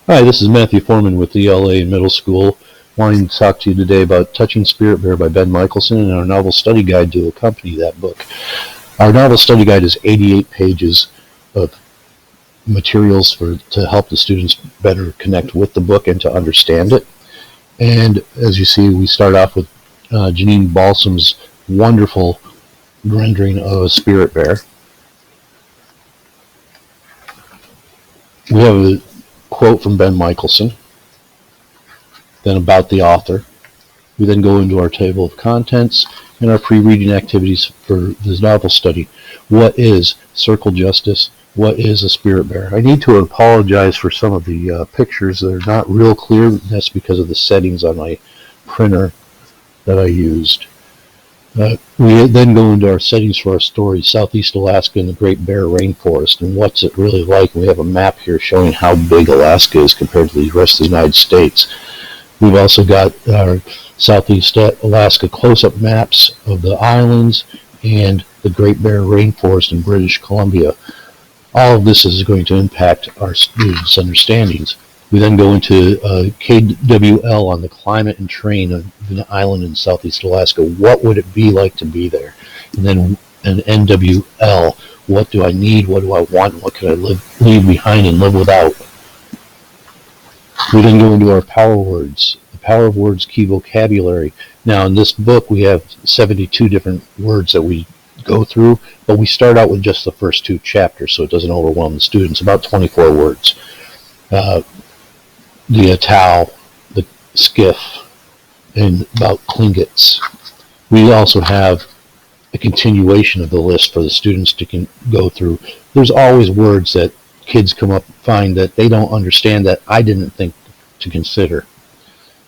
Hi, this is Matthew Foreman with ELA in middle school, wanting to talk to you today about Touching Spirit Bear by Ben Michelson and our novel study guide to accompany that book. Our novel study guide is 88 pages of materials to help the students better connect with the book and to understand it. And as you see, we start off with Janine Balsam's wonderful rendering of a spirit bear. We have a quote from Ben Michelson, then about the author. We then go into our table of contents and our pre-reading activities for this novel study. What is circle justice? What is a spirit bear? I need to apologize for some of the pictures. They're not real clear. That's because of the settings on my printer that I used. We then go into our settings for our story, Southeast Alaska and the Great Bear Rainforest, and what's it really like. We have a map here showing how big Alaska is compared to the rest of the United States. We've also got our Southeast Alaska close-up maps of the islands and the Great Bear Rainforest in British Columbia. All of this is going to impact our students' understandings. We then go into KWL on the climate and terrain of an island in Southeast Alaska. What would it be like to be there? And then an NWL, what do I need, what do I want, what can I leave behind and live without? We then go into our power words, the power of words, key vocabulary. Now in this book we have 72 different words that we go through, but we start out with just the first two chapters so it doesn't overwhelm the students, about 24 words. The atoll, the skiff, and about Klingets. We also have a continuation of the list for the students to go through. There's always words that kids find that they don't understand that I didn't think to consider.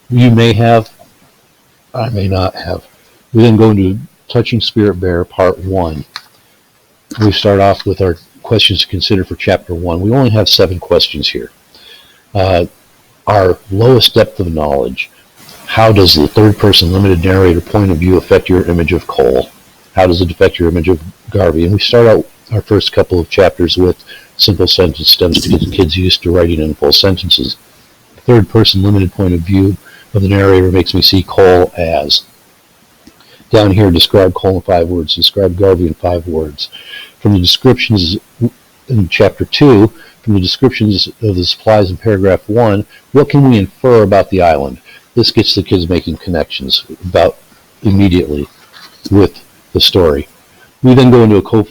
You may have, I may not have. We then go into Touching Spirit Bear Part 1. We start off with our questions to consider for Chapter 1. We only have 7 questions here. Our lowest depth of knowledge. How does the third-person limited narrator point of view affect your image of Cole? How does it affect your image of Garvey? And we start out our first couple of chapters with simple sentence stems to get the kids used to writing in full sentences. Third-person limited point of view of the narrator makes me see Cole as. Down here, describe Cole in 5 words. Describe Garvey in 5 words. From the descriptions in Chapter 2, from the descriptions of the supplies in paragraph 1, what can we infer about the island? This gets the kids making connections about immediately with the story. We then go into a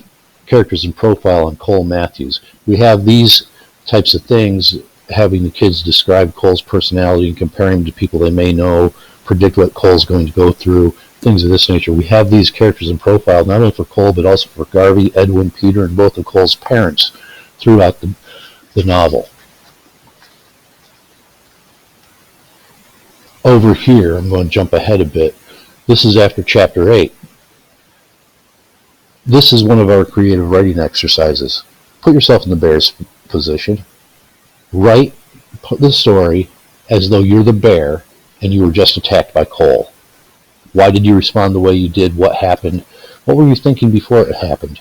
characters and profile on Cole Matthews. We have these types of things, having the kids describe Cole's personality and compare him to people they may know, predict what Cole's going to go through, things of this nature. We have these characters and profile not only for Cole but also for Garvey, Edwin, Peter, and both of Cole's parents throughout the novel. Over here, I'm going to jump ahead a bit. This is after Chapter 8. This is one of our creative writing exercises. Put yourself in the bear's position. Write the story as though you're the bear and you were just attacked by Cole. Why did you respond the way you did? What happened? What were you thinking before it happened?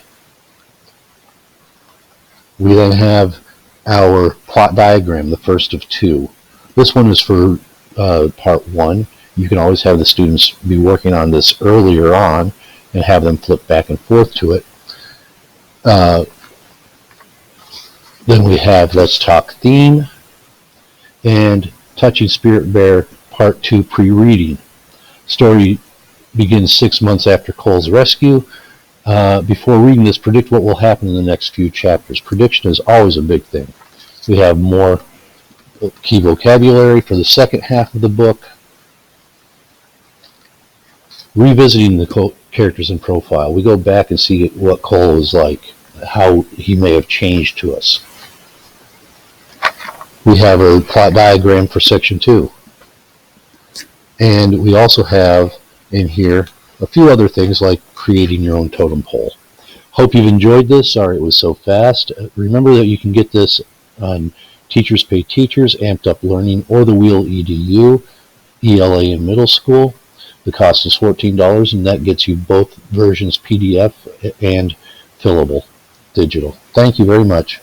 We then have our plot diagram, the first of 2. This one is for Part 1. You can always have the students be working on this earlier on and have them flip back and forth to it. Then we have Let's Talk theme and Touching Spirit Bear Part 2 pre-reading. Story begins 6 months after Cole's rescue. Before reading this, predict what will happen in the next few chapters. Prediction is always a big thing. We have more key vocabulary for the second half of the book. Revisiting the characters and profile. We go back and see what Cole was like, how he may have changed to us. We have a plot diagram for Section 2. And we also have in here a few other things like creating your own totem pole. Hope you've enjoyed this. Sorry it was so fast. Remember that you can get this on Teachers Pay Teachers, Amped Up Learning, or the Wheel EDU, ELA in middle school. The cost is $14, and that gets you both versions, PDF and fillable digital. Thank you very much.